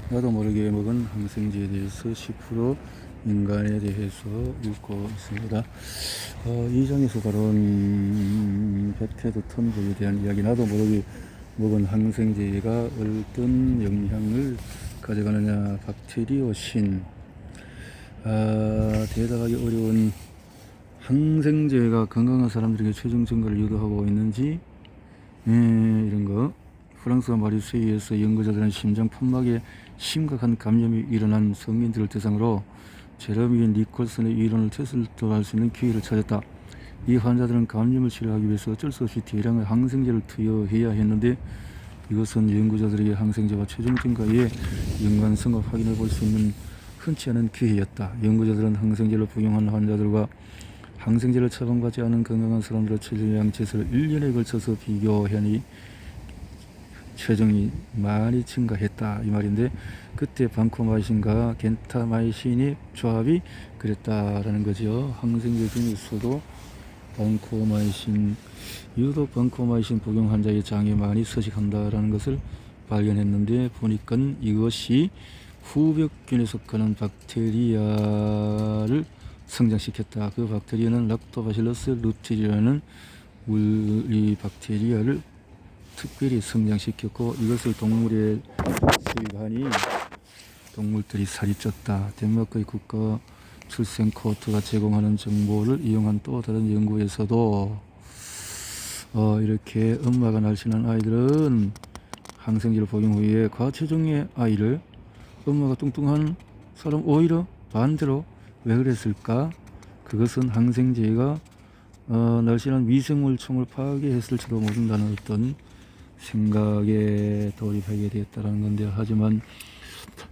나도 모르게 먹은 항생제에 대해서 10% 인간에 대해서 읽고 있습니다. 이 장에서 다룬 백헤드 턴부에 대한 이야기, 나도 모르게 먹은 항생제가 어떤 영향을 가져가느냐. 박테리오신. 대답하기 어려운 항생제가 건강한 사람들에게 최종 증가를 유도하고 있는지, 이런 거. 프랑스와 마르세유에서 연구자들은 심장 판막에 심각한 감염이 일어난 성인들을 대상으로 제레미 니콜슨의 이론을 테스트할 수 있는 기회를 찾았다. 이 환자들은 감염을 치료하기 위해서 어쩔 수 없이 대량의 항생제를 투여해야 했는데, 이것은 연구자들에게 항생제와 체중 증가의 연관성을 확인해 볼 수 있는 흔치 않은 기회였다. 연구자들은 항생제를 복용한 환자들과 항생제를 처방받지 않은 건강한 사람들의 체중량 지수를 1년에 걸쳐서 비교하니 체중이 많이 증가했다, 이 말인데, 그때 방코마이신과 겐타마이신의 조합이 그랬다라는 거죠. 항생제 중에서도 방코마이신, 유독 방코마이신 복용 환자의 장에 많이 서식한다라는 것을 발견했는데, 보니까 이것이 후벽균에 속하는 박테리아를 성장시켰다. 그 박테리아는 락토바실러스 루티리라는 이 박테리아를 특별히 성장시켰고, 이것을 동물에 수입하니 동물들이 살이 쪘다. 덴마크의 국가 출생 코트가 제공하는 정보를 이용한 또 다른 연구에서도 이렇게 엄마가 날씬한 아이들은 항생제를 복용 후에 과체중의 아이를, 엄마가 뚱뚱한 사람 오히려 반대로. 왜 그랬을까? 그것은 항생제가 날씬한 미생물총을 파괴했을지도 모른다는 어떤 생각에 돌입하게 되었다는 건데, 하지만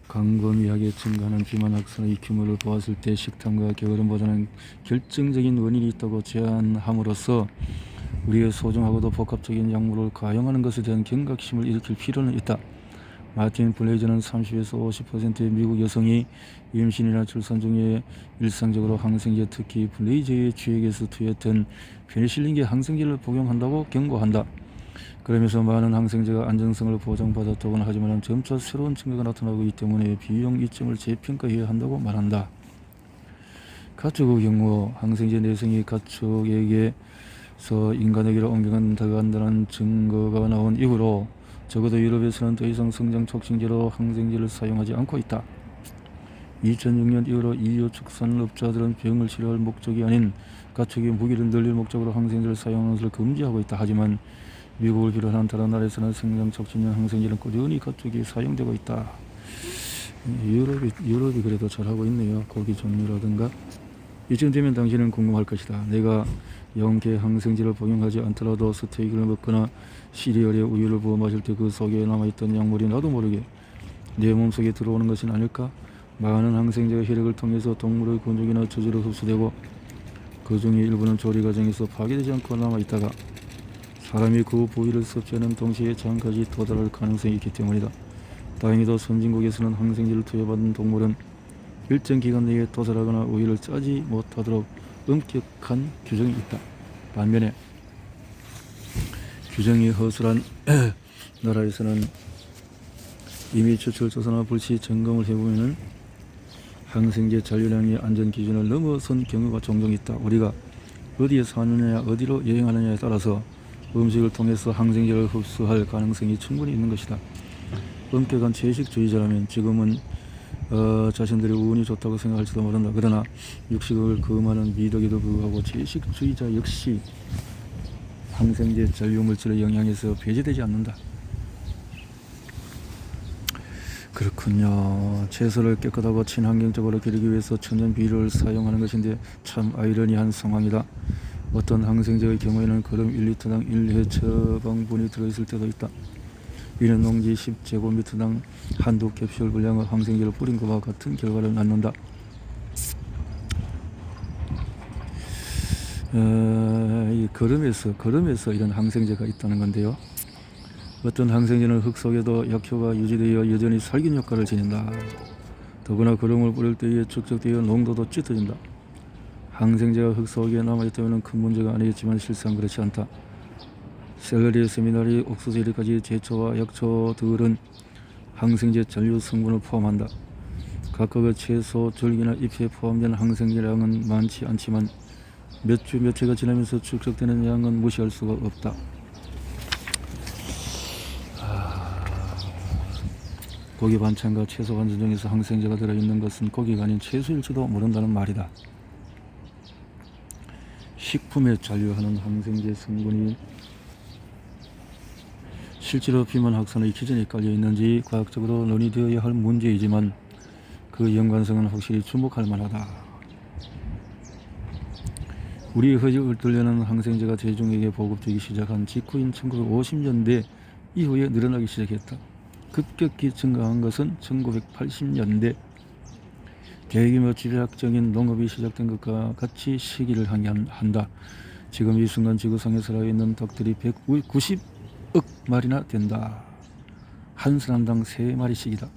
광범위하게 증가하는 비만 확산의 규모를 보았을 때 식탐과 게으름보다는 결정적인 원인이 있다고 제안함으로써 우리의 소중하고도 복합적인 약물을 과용하는 것에 대한 경각심을 일으킬 필요는 있다. 마틴 블레이저는 30에서 50%의 미국 여성이 임신이나 출산 중에 일상적으로 항생제, 특히 블레이저의 쥐에게서 투여했던 페니실린계 항생제를 복용한다고 경고한다. 그러면서 많은 항생제가 안정성을 보장받았다고는 하지만 점차 새로운 증가가 나타나고 있기 때문에 비용 이점을 재평가해야 한다고 말한다. 가축의 경우 항생제 내성이 가축에게서 인간에게로 옮겨간다는 증거가 나온 이후로 적어도 유럽에서는 더 이상 성장 촉진제로 항생제를 사용하지 않고 있다. 2006년 이후로 인류 축산업자들은 병을 치료할 목적이 아닌 가축의 무게를 늘릴 목적으로 항생제를 사용하는 것을 금지하고 있다. 하지만 미국을 비롯한 다른 나라에서는 성장 촉진용 항생제는 꾸준히 가축에 사용되고 있다. 유럽이 그래도 잘하고 있네요. 고기 종류라든가. 이쯤 되면 당신은 궁금할 것이다. 내가 영계 항생제를 복용하지 않더라도 스테이크를 먹거나 시리얼에 우유를 부어 마실 때 그 속에 남아있던 약물이 나도 모르게 내 몸속에 들어오는 것은 아닐까? 많은 항생제가 혈액을 통해서 동물의 근육이나 저주로 흡수되고 그 중에 일부는 조리 과정에서 파괴되지 않고 남아있다가 사람이 그 부위를 섭취하는 동시에 장까지 도달할 가능성이 있기 때문이다. 다행히도 선진국에서는 항생제를 투여받은 동물은 일정 기간 내에 도살하거나 우유를 짜지 못하도록 엄격한 규정이 있다. 반면에 규정이 허술한 나라에서는 이미 추출 조사나 불시 점검을 해보면 항생제 잔류량의 안전 기준을 넘어선 경우가 종종 있다. 우리가 어디에 사느냐, 어디로 여행하느냐에 따라서 음식을 통해서 항생제를 흡수할 가능성이 충분히 있는 것이다. 엄격한 채식주의자라면 지금은 자신들이 운이 좋다고 생각할지도 모른다. 그러나 육식을 금하는 미덕에도 불구하고 채식주의자 역시 항생제 잔류 물질의 영향에서 배제되지 않는다. 그렇군요. 채소를 깨끗하고 친환경적으로 기르기 위해서 천연 비료를 사용하는 것인데 참 아이러니한 상황이다. 어떤 항생제의 경우에는 그램 1리터당 1회 처방분이 들어있을 때도 있다. 이는 농지 10제곱미터당 한두 캡슐 분량의 항생제를 뿌린 것과 같은 결과를 낳는다. 이 거름에서 이런 항생제가 있다는 건데요. 어떤 항생제는 흙 속에도 약효가 유지되어 여전히 살균 효과를 지닌다. 더구나 거름을 뿌릴 때에 축적되어 농도도 짙어진다. 항생제가 흙 속에 남아있다면 큰 문제가 아니겠지만 실상 그렇지 않다. 샐러리, 세미나리, 옥수수에까지 제초와 약초들은 항생제 잔류 성분을 포함한다. 각각의 채소, 줄기나 잎에 포함된 항생제량은 많지 않지만 몇 주 몇 해가 지나면서 축적되는 양은 무시할 수가 없다. 고기 반찬과 채소 반찬 중에서 항생제가 들어있는 것은 고기가 아닌 채소일지도 모른다는 말이다. 식품에 잔류하는 항생제 성분이 실제로 비만 확산의 기전에 깔려 있는지 과학적으로 논의되어야 할 문제이지만 그 연관성은 확실히 주목할 만하다. 우리 허리들려는 항생제가 대중에게 보급되기 시작한 직후인 1950년대 이후에 늘어나기 시작했다. 급격히 증가한 것은 1980년대 대규모 집약적인 농업이 시작된 것과 같이 시기를 한다. 지금 이 순간 지구상에 살아있는 닭들이 190억 마리나 된다. 한 사람당 3마리씩이다.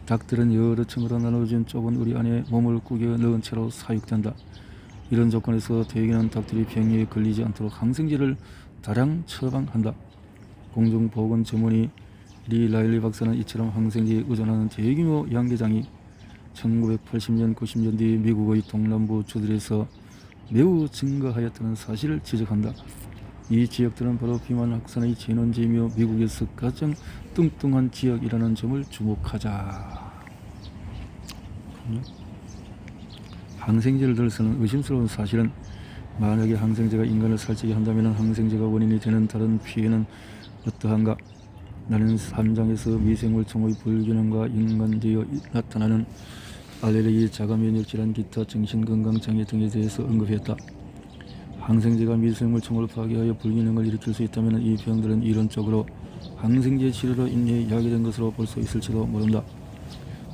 닭들은 여러 층으로 나눠진 좁은 우리 안에 몸을 구겨 넣은 채로 사육된다. 이런 조건에서 대개는 닭들이 병에 걸리지 않도록 항생제를 다량 처방한다. 공중보건 전문의 리 라일리 박사는 이처럼 항생제에 의존하는 대규모 양계장이 1980년, 90년 뒤 미국의 동남부 주들에서 매우 증가하였다는 사실을 지적한다. 이 지역들은 바로 비만 확산의 진원지이며 미국에서 가장 뚱뚱한 지역이라는 점을 주목하자. 항생제를 들어서는 의심스러운 사실은 만약에 항생제가 인간을 살찌게 한다면 항생제가 원인이 되는 다른 피해는 어떠한가? 나는 3장에서 미생물청의 불균형과 연관되어 나타나는 알레르기, 자가면역 질환, 기타 정신건강장애 등에 대해서 언급했다. 항생제가 미생물청을 파괴하여 불균형을 일으킬 수 있다면 이 병들은 이론적으로 항생제 치료로 인해 야기된 것으로 볼 수 있을지도 모른다.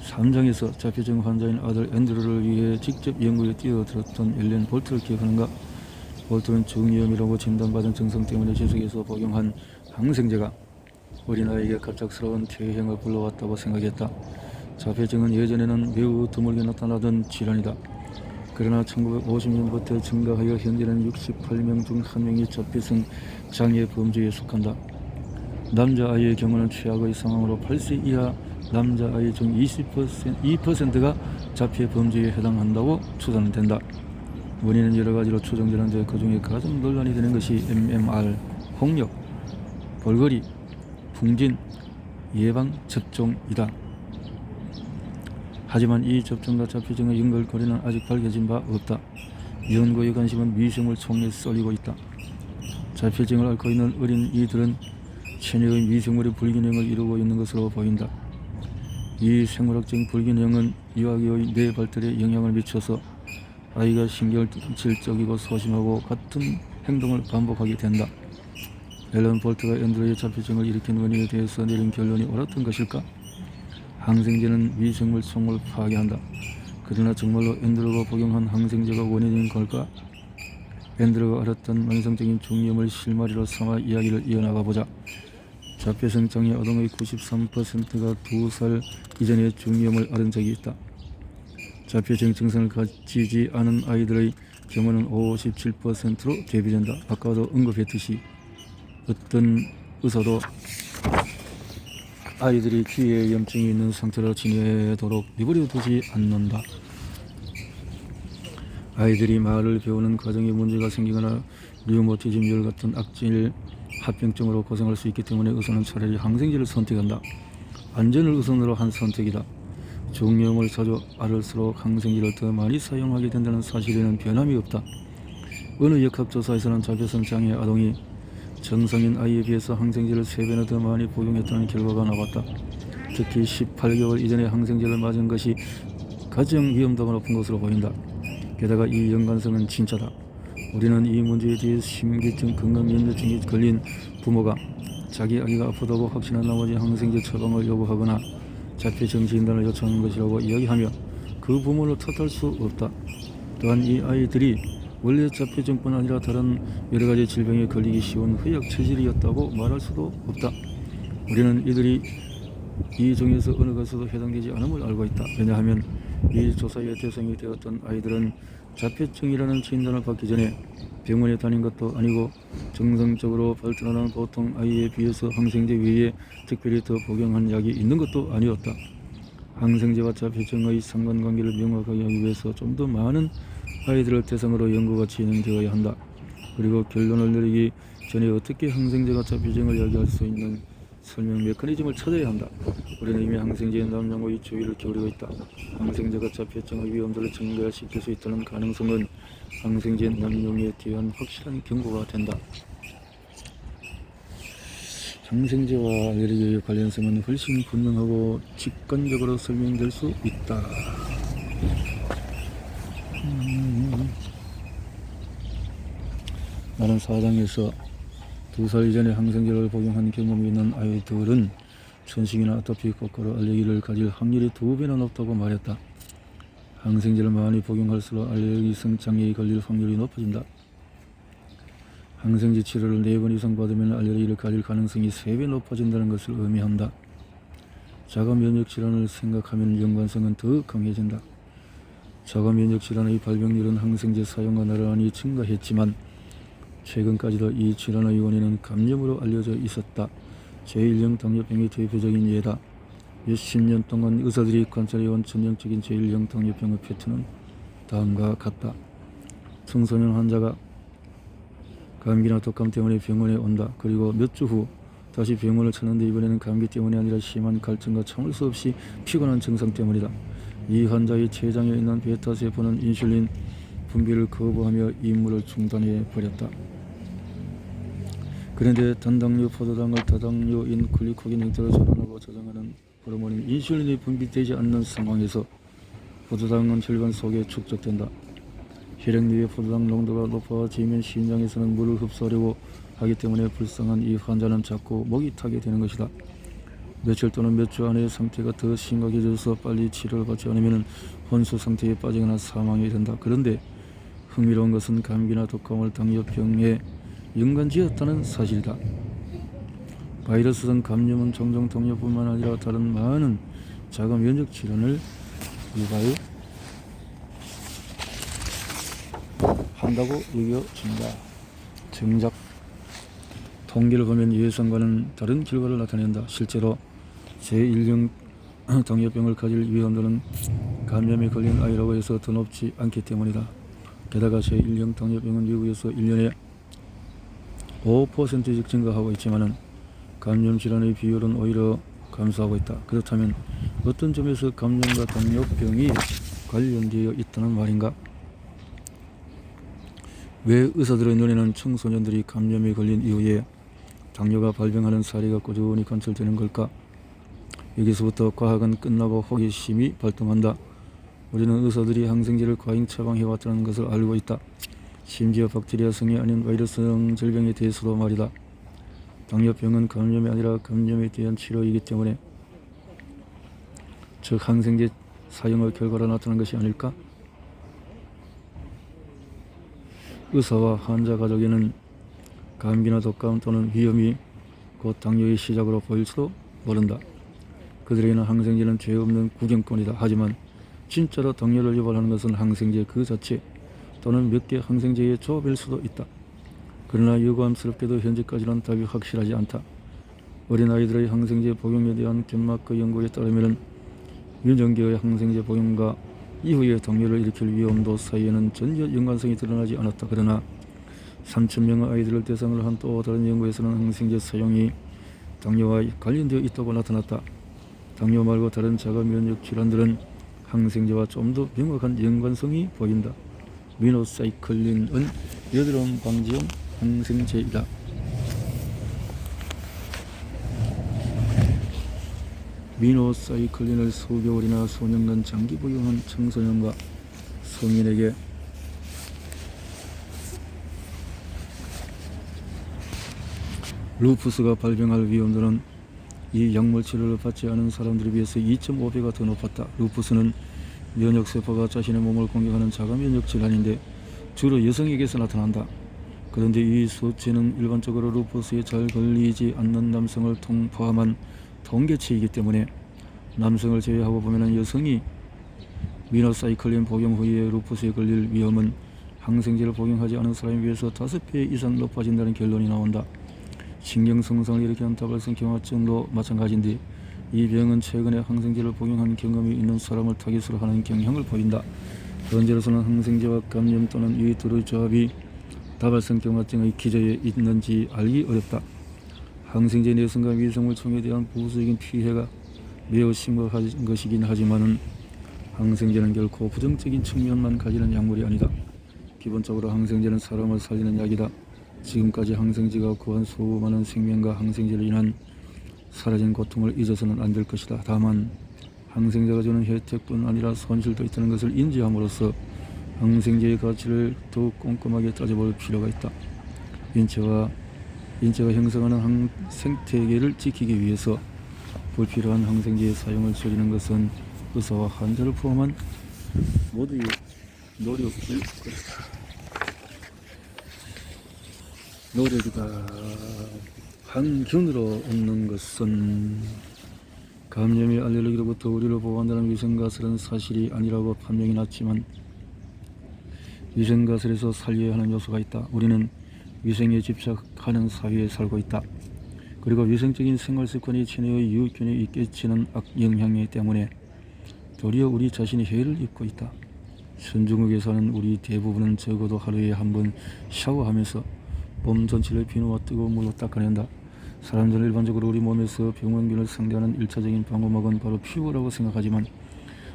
3장에서 자폐증 환자인 아들 앤드루를 위해 직접 연구에 뛰어들었던 엘렌 볼트를 기억하는가? 볼트는 중이염이라고 진단받은 증상 때문에 지속해서 복용한 항생제가 어린아이에게 갑작스러운 퇴행을 불러왔다고 생각했다. 자폐증은 예전에는 매우 드물게 나타나던 질환이다. 그러나 1950년부터 증가하여 현재는 68명 중 1명이 자폐성 장애 범주에 속한다. 남자아이의 경우는 최악의 상황으로 8세 이하 남자아이 중 2%가 자폐 범주에 해당한다고 추산된다. 원인은 여러 가지로 추정되는데 그 중에 가장 논란이 되는 것이 MMR, 홍역, 볼거리, 풍진, 예방접종이다. 하지만 이 접종과 자폐증의 연결고리는 아직 밝혀진 바 없다. 연구의 관심은 미생물청에 쏠리고 있다. 자폐증을 앓고 있는 어린 이들은 체내의 미생물의 불균형을 이루고 있는 것으로 보인다. 이 생물학적 불균형은 이와기의 뇌 발달에 영향을 미쳐서 아이가 신경질적이고 소심하고 같은 행동을 반복하게 된다. 앨런 볼트가 앤드루의 자폐증을 일으킨 원인에 대해서 내린 결론이 옳았던 것일까? 항생제는 미생물청을 파괴한다. 그러나 정말로 앤드루가 복용한 항생제가 원인인 걸까? 앤드루가 앓았던 만성적인 중이염을 실마리로 삼아 이야기를 이어나가 보자. 자폐성 장애 아동의 93%가 2살 이전에 중이염을 앓은 적이 있다. 자폐증 증상을 가지지 않은 아이들의 경우는 57%로 대비된다. 아까도 언급했듯이 어떤 의사도 아이들이 귀에 염증이 있는 상태로 지내도록 내버려 두지 않는다. 아이들이 말을 배우는 과정에 문제가 생기거나 류마티즘 열 같은 악질 합병증으로 고생할 수 있기 때문에 의사는 차라리 항생제를 선택한다. 안전을 우선으로 한 선택이다. 중이염을 자주 앓을수록 항생제를 더 많이 사용하게 된다는 사실에는 변함이 없다. 어느 역학조사에서는 자폐성 장애 아동이 정상인 아이에 비해서 항생제를 3배나 더 많이 복용했다는 결과가 나왔다. 특히 18개월 이전에 항생제를 맞은 것이 가장 위험도가 높은 것으로 보인다. 게다가 이 연관성은 진짜다. 우리는 이 문제에 대해 심기증 건강염려증에 걸린 부모가 자기 아기가 아프다고 확신한 나머지 항생제 처방을 요구하거나 자폐증 진단을 요청하는 것이라고 이야기하며 그 부모를 탓할 수 없다. 또한 이 아이들이 원래 자폐증뿐 아니라 다른 여러 가지 질병에 걸리기 쉬운 허약 체질이었다고 말할 수도 없다. 우리는 이들이 이 중에서 어느 것에도 해당되지 않음을 알고 있다. 왜냐하면 이 조사의 대상이 되었던 아이들은 자폐증이라는 진단을 받기 전에 병원에 다닌 것도 아니고 정상적으로 발달하는 보통 아이에 비해서 항생제 외에 특별히 더 복용한 약이 있는 것도 아니었다. 항생제와 자폐증의 상관관계를 명확하게 하기 위해서 좀 더 많은 아이들을 대상으로 연구가 진행되어야 한다. 그리고 결론을 내리기 전에 어떻게 항생제가 자폐증을 야기할 수 있는 설명 메커니즘을 찾아야 한다. 우리는 이미 항생제의 남용의 주의를 기울이고 있다. 항생제가 자폐증의 위험도를 증가시킬 수 있다는 가능성은 항생제 남용에 대한 확실한 경고가 된다. 항생제와 알레르기의 관련성은 훨씬 분명하고 직관적으로 설명될 수 있다. 나는 사장에서 2살 이전에 항생제를 복용한 경험이 있는 아이들은 천식이나 아토피, 코코로 알레르기를 가질 확률이 2배나 높다고 말했다. 항생제를 많이 복용할수록 알레르기성 장애에 걸릴 확률이 높아진다. 항생제 치료를 4번 이상 받으면 알레르기를 가질 가능성이 3배 높아진다는 것을 의미한다. 자가 면역 질환을 생각하면 연관성은 더 강해진다. 자가 면역 질환의 발병률은 항생제 사용과 나란히 증가했지만 최근까지도 이 질환의 원인은 감염으로 알려져 있었다. 제1형 당뇨병의 대표적인 예다. 몇십 년 동안 의사들이 관찰해온 전형적인 제1형 당뇨병의 패턴은 다음과 같다. 청소년 환자가 감기나 독감 때문에 병원에 온다. 그리고 몇 주 후 다시 병원을 찾는데 이번에는 감기 때문이 아니라 심한 갈증과 참을 수 없이 피곤한 증상 때문이다. 이 환자의 췌장에 있는 베타세포는 인슐린 분비를 거부하며 임무를 중단해 버렸다. 그런데 단당류 포도당을 다당류인 글리코겐 형태로 전환하고 저장하는 호르몬인 인슐린이 분비되지 않는 상황에서 포도당은 혈관 속에 축적된다. 혈액 내의 포도당 농도가 높아지면 심장에서는 물을 흡수하려고 하기 때문에 불쌍한 이 환자는 자꾸 목이 타게 되는 것이다. 며칠 또는 몇 주 안에 상태가 더 심각해져서 빨리 치료를 받지 않으면 혼수 상태에 빠지거나 사망이 된다. 그런데 흥미로운 것은 감기나 독감을 당뇨병에 연관지었다는 사실이다. 바이러스성 감염은 종종 당뇨뿐만 아니라 다른 많은 자가 면역 질환을 유발한다고 여겨진다. 정작 통계를 보면 예상과는 다른 결과를 나타낸다. 실제로 제1형 당뇨병을 가질 위험도는 감염에 걸린 아이라고 해서 더 높지 않기 때문이다. 게다가 제1형 당뇨병은 미국에서 1년에 5%씩 증가하고 있지만 감염 질환의 비율은 오히려 감소하고 있다. 그렇다면 어떤 점에서 감염과 당뇨병이 관련되어 있다는 말인가? 왜 의사들의 눈에는 청소년들이 감염에 걸린 이후에 당뇨가 발병하는 사례가 꾸준히 관찰되는 걸까? 여기서부터 과학은 끝나고 호기심이 발동한다. 우리는 의사들이 항생제를 과잉 처방해왔다는 것을 알고 있다. 심지어 박테리아성이 아닌 바이러스성 질병에 대해서도 말이다. 당뇨병은 감염이 아니라 감염에 대한 치료이기 때문에 즉 항생제 사용의 결과로 나타난 것이 아닐까? 의사와 환자 가족에는 감기나 독감 또는 위염이 곧 당뇨의 시작으로 보일지도 모른다. 그들에게는 항생제는 죄 없는 구경거리다. 하지만 진짜로 당뇨를 유발하는 것은 항생제 그 자체 또는 몇 개 항생제의 조합일 수도 있다. 그러나 유감스럽게도 현재까지는 답이 확실하지 않다. 어린아이들의 항생제 복용에 대한 덴마크 연구에 따르면 유전기의 항생제 복용과 이후에 당뇨를 일으킬 위험도 사이에는 전혀 연관성이 드러나지 않았다. 그러나 3,000명의 아이들을 대상으로 한 또 다른 연구에서는 항생제 사용이 당뇨와 관련되어 있다고 나타났다. 당뇨 말고 다른 자가 면역 질환들은 항생제와 좀 더 명확한 연관성이 보인다. 미노사이클린은 여드름 방지용 항생제이다. 미노사이클린을 수개월이나 수년간 장기 복용한 청소년과 성인에게 루푸스가 발병할 위험도는 이 약물 치료를 받지 않은 사람들에 비해서 2.5배가 더 높았다. 루푸스는 면역세포가 자신의 몸을 공격하는 자가 면역 질환인데 주로 여성에게서 나타난다. 그런데 이 수치는 일반적으로 루푸스에 잘 걸리지 않는 남성을 포함한 통계치이기 때문에 남성을 제외하고 보면 여성이 미노사이클린 복용 후에 루푸스에 걸릴 위험은 항생제를 복용하지 않은 사람에 비해서 5배 이상 높아진다는 결론이 나온다. 신경손상을 일으키는 다발성 경화증도 마찬가지인데 이 병은 최근에 항생제를 복용한 경험이 있는 사람을 타깃으로 하는 경향을 보인다. 현재로서는 항생제와 감염 또는 이 둘의 조합이 다발성 경화증의 기저에 있는지 알기 어렵다. 항생제 내성과 미생물총에 대한 부수적인 피해가 매우 심각한 것이긴 하지만은 항생제는 결코 부정적인 측면만 가지는 약물이 아니다. 기본적으로 항생제는 사람을 살리는 약이다. 지금까지 항생제가 구한 수많은 생명과 항생제로 인한 사라진 고통을 잊어서는 안 될 것이다. 다만 항생제가 주는 혜택뿐 아니라 손실도 있다는 것을 인지함으로써 항생제의 가치를 더욱 꼼꼼하게 따져볼 필요가 있다. 인체가 형성하는 생태계를 지키기 위해서 불필요한 항생제의 사용을 줄이는 것은 의사와 환자를 포함한 모두의 노력일 노력이다. 항균으로 얻는 것은 감염의 알레르기로부터 우리를 보호한다는 위생가설은 사실이 아니라고 판명이 났지만 위생가설에서 살려야 하는 요소가 있다. 우리는 위생에 집착하는 사회에 살고 있다. 그리고 위생적인 생활습관이 체내의 유익균에 끼치는 악영향 때문에 도리어 우리 자신이 해를 입고 있다. 선진국에 사는 우리 대부분은 적어도 하루에 한 번 샤워하면서 몸 전체를 비누와 뜨거운 물로 닦아낸다. 사람들은 일반적으로 우리 몸에서 병원균을 상대하는 1차적인 방어막은 바로 피부라고 생각하지만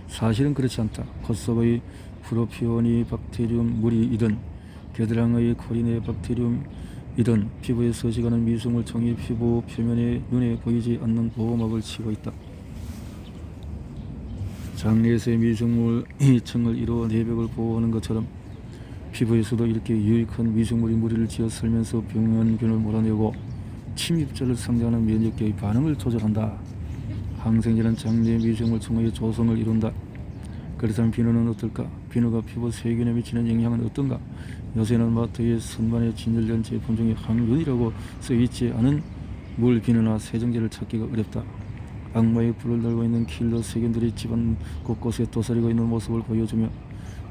사실은 그렇지 않다. 콧 속의 프로피오니 박테리움 무리이든 겨드랑이의 코리네 박테리움이든 피부에 서식하는 미생물총이 피부 표면에 눈에 보이지 않는 보호막을 치고 있다. 장내에서의 미생물이 층을 이루어 내벽을 보호하는 것처럼 피부에서도 이렇게 유익한 미생물이 무리를 지어 살면서 병원균을 몰아내고 침입자를 상대하는 면역계의 반응을 조절한다. 항생제는 장내 미생물층의 조성을 이룬다. 그렇다면 비누는 어떨까? 비누가 피부 세균에 미치는 영향은 어떤가? 요새는 마트에 선반에 진열된 제품 중에 항균이라고 써있지 않은 물 비누나 세정제를 찾기가 어렵다. 악마의 불을 달고 있는 킬러 세균들이 집안 곳곳에 도사리고 있는 모습을 보여주며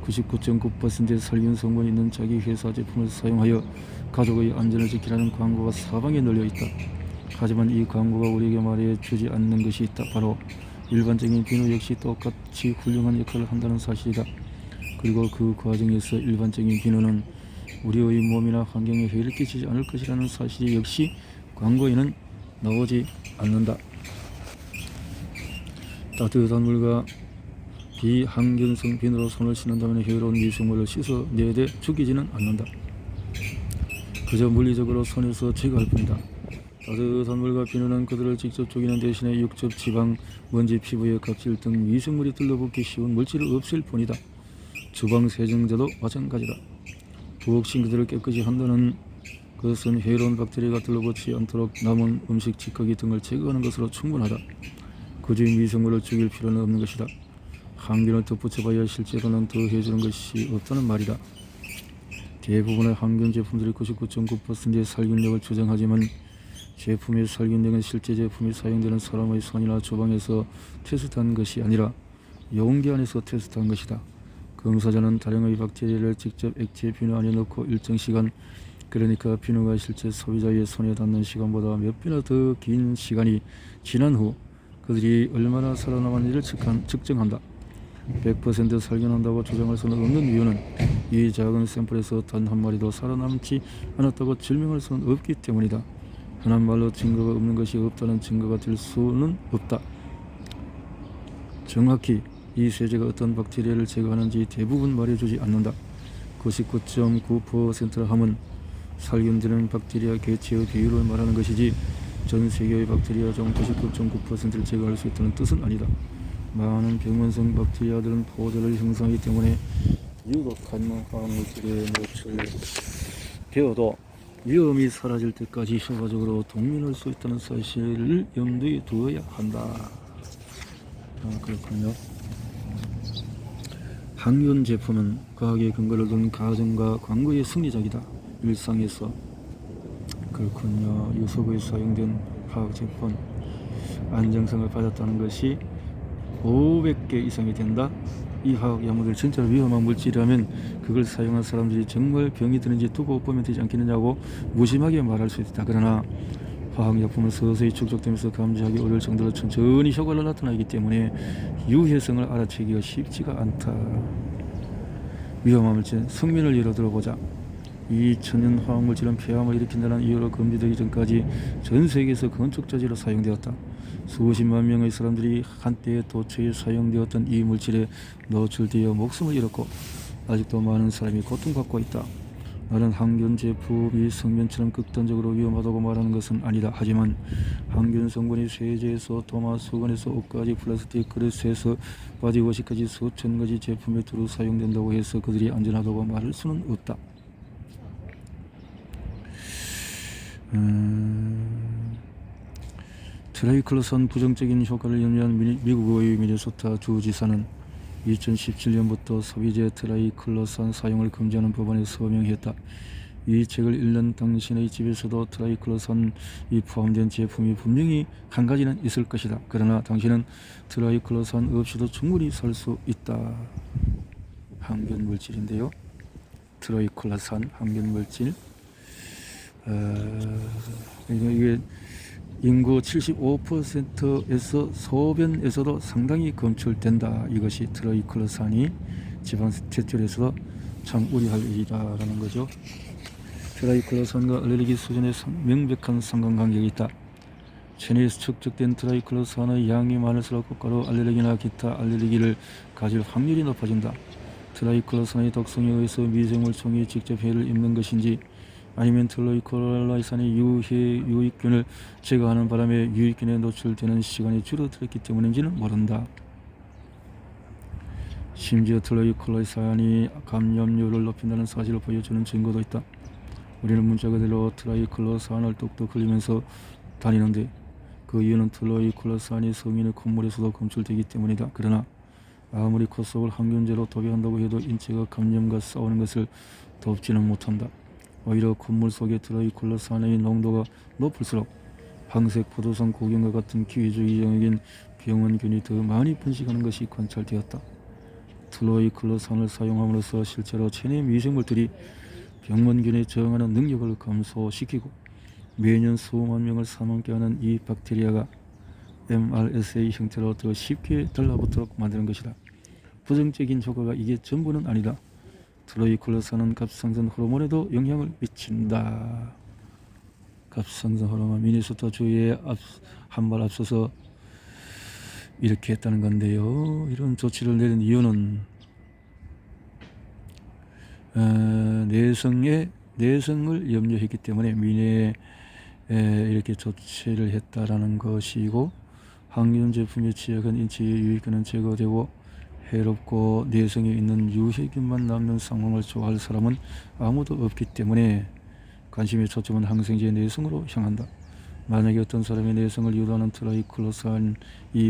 99.9%의 살균 성분이 있는 자기 회사 제품을 사용하여 가족의 안전을 지키라는 광고가 사방에 널려 있다. 하지만 이 광고가 우리에게 말해주지 않는 것이 있다. 바로 일반적인 비누 역시 똑같이 훌륭한 역할을 한다는 사실이다. 그리고 그 과정에서 일반적인 비누는 우리의 몸이나 환경에 해를 끼치지 않을 것이라는 사실이 역시 광고에는 나오지 않는다. 따뜻한 물과 비항균성 비누로 손을 씻는다면 해로운 미생물을 씻어내되 죽이지는 않는다. 그저 물리적으로 손에서 제거할 뿐이다. 따뜻한 물과 비누는 그들을 직접 죽이는 대신에 육즙, 지방, 먼지, 피부에 각질 등 미생물이 들러붙기 쉬운 물질을 없앨 뿐이다. 주방 세정제도 마찬가지다. 부엌신 그들을 깨끗이 한다는 것은 해로운 박테리아가 들러붙지 않도록 남은 음식, 찌꺼기 등을 제거하는 것으로 충분하다. 굳이 미생물을 죽일 필요는 없는 것이다. 항균을 덧붙여봐야 실제로는 더 해주는 것이 없다는 말이다. 대부분의 항균 제품들이 99.9%의 살균력을 주장하지만 제품의 살균력은 실제 제품이 사용되는 사람의 손이나 주방에서 테스트한 것이 아니라 용기 안에서 테스트한 것이다. 검사자는 다량의 박테리아를 직접 액체 비누 안에 넣고 일정 시간, 그러니까 비누가 실제 소비자의 손에 닿는 시간보다 몇 배나 더 긴 시간이 지난 후 그들이 얼마나 살아남았는지를 측정한다. 100% 살균한다고 주장할 수는 없는 이유는 이 작은 샘플에서 단 한 마리도 살아남지 않았다고 증명할 수는 없기 때문이다. 흔한 말로 증거가 없는 것이 없다는 증거가 될 수는 없다. 정확히 이 세제가 어떤 박테리아를 제거하는지 대부분 말해주지 않는다. 99.9%라 함은 살균되는 박테리아 개체의 비율을 말하는 것이지 전 세계의 박테리아 중 99.9%를 제거할 수 있다는 뜻은 아니다. 많은 병원성 박테리아들은 포도를 형성하기 때문에 유독한 화학물질에 노출되어도 위험이 사라질 때까지 효과적으로 동면할 수 있다는 사실을 염두에 두어야 한다. 그렇군요. 항균 제품은 과학의 근거를 둔 가정과 광고의 승리작이다. 일상에서 그렇군요. 유속에 사용된 화학 제품, 안정성을 받았다는 것이 500개 이상이 된다. 이 화학 약물들 진짜로 위험한 물질이라면 그걸 사용한 사람들이 정말 병이 드는지 두고 보면 되지 않겠느냐고 무심하게 말할 수 있다. 그러나 화학약품은 서서히 축적되면서 감지하기 어려울 정도로 천천히 효과가 나타나기 때문에 유해성을 알아채기가 쉽지가 않다. 위험한 물질 성면을 예로 들어보자. 이 천연 화학물질은 폐암을 일으킨다는 이유로 금지되기 전까지 전 세계에서 건축자재로 사용되었다. 수십만 명의 사람들이 한때 도처에 사용되었던 이 물질에 노출되어 목숨을 잃었고 아직도 많은 사람이 고통받고 있다. 나는 항균 제품이 성면처럼 극단적으로 위험하다고 말하는 것은 아니다. 하지만 항균 성분이 세제에서 도마, 수건에서 옷까지, 플라스틱 그릇에서 바디워시까지 수천 가지 제품에 두루 사용된다고 해서 그들이 안전하다고 말할 수는 없다. 트라이클로산 부정적인 효과를 염려한 미국의 미네소타 주지사는 2017년부터 소비재 트라이클로산 사용을 금지하는 법안에 서명했다. 이 책을 읽는 당신의 집에서도 트라이클로산이 포함된 제품이 분명히 한 가지는 있을 것이다. 그러나 당신은 트라이클로산 없이도 충분히 살 수 있다. 항균 물질인데요. 트라이클로산 항균 물질. 이게 인구 75%에서 소변에서도 상당히 검출된다. 이것이 트라이클로산이 지방 제철에서도 참 우려할 일이라는 거죠. 트라이클로산과 알레르기 수준에 명백한 상관관계가 있다. 체내에서 축적된 트라이클로산의 양이 많을수록 곧바로 알레르기나 기타 알레르기를 가질 확률이 높아진다. 트라이클로산의 독성에 의해서 미생물종이 직접 해를 입는 것인지 아니면 트라이클로산이 유익균을 제거하는 바람에 유익균에 노출되는 시간이 줄어들었기 때문인지는 모른다. 심지어 트라이클로산이 감염률을 높인다는 사실을 보여주는 증거도 있다. 우리는 문자 그대로 트라이클로산을 뚝뚝 흘리면서 다니는데 그 이유는 트라이클로산이 성인의 콧물에서도 검출되기 때문이다. 그러나 아무리 콧속을 항균제로 도배한다고 해도 인체가 감염과 싸우는 것을 덮지는 못한다. 오히려 콧물 속의 트라이클로산의 농도가 높을수록 황색 포도상 고경과 같은 기회주의적인 병원균이 더 많이 번식하는 것이 관찰되었다. 트라이클로산을 사용함으로써 실제로 체내 미생물들이 병원균에 저항하는 능력을 감소시키고 매년 수만 명을 사망케 하는 이 박테리아가 MRSA 형태로 더 쉽게 달라붙도록 만드는 것이다. 부정적인 효과가 이게 전부는 아니다. 트라이클로산은 갑상선 호르몬에도 영향을 미친다. 갑상선 호르몬 미네소타 주에 한 발 앞서서 이렇게 했다는 건데요. 이런 조치를 내린 이유는 내성을 염려했기 때문에 이렇게 조치를 했다라는 것이고, 항균 제품에 취약한 인체의 유익균은 제거되고 해롭고 내성에 있는 유해균만 남는 상황을 좋아할 사람은 아무도 없기 때문에 관심의 초점은 항생제의 내성으로 향한다. 만약에 어떤 사람의 내성을 유도하는 트라이클로산이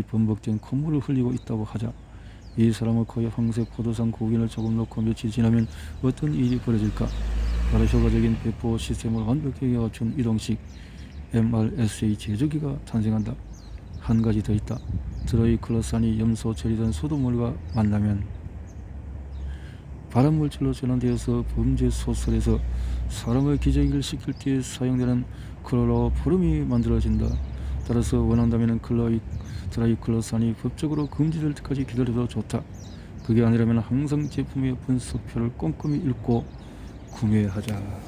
번복된 콧물을 흘리고 있다고 하자. 이 사람은 코에 황색 포도상 고균을 조금 넣고 며칠 지나면 어떤 일이 벌어질까? 바로 효과적인 배포 시스템을 완벽하게 갖춘 이동식 MRSA 제조기가 탄생한다. 한 가지 더 있다. 트라이클로산이 염소 처리된 수돗물과 만나면 발암물질로 전환되어서 범죄 소설에서 사람을 기저귀를 시킬 때 사용되는 클로로폼이 만들어진다. 따라서 원한다면 트라이클로산이 법적으로 금지될 때까지 기다려도 좋다. 그게 아니라면 항상 제품의 분석표를 꼼꼼히 읽고 구매하자.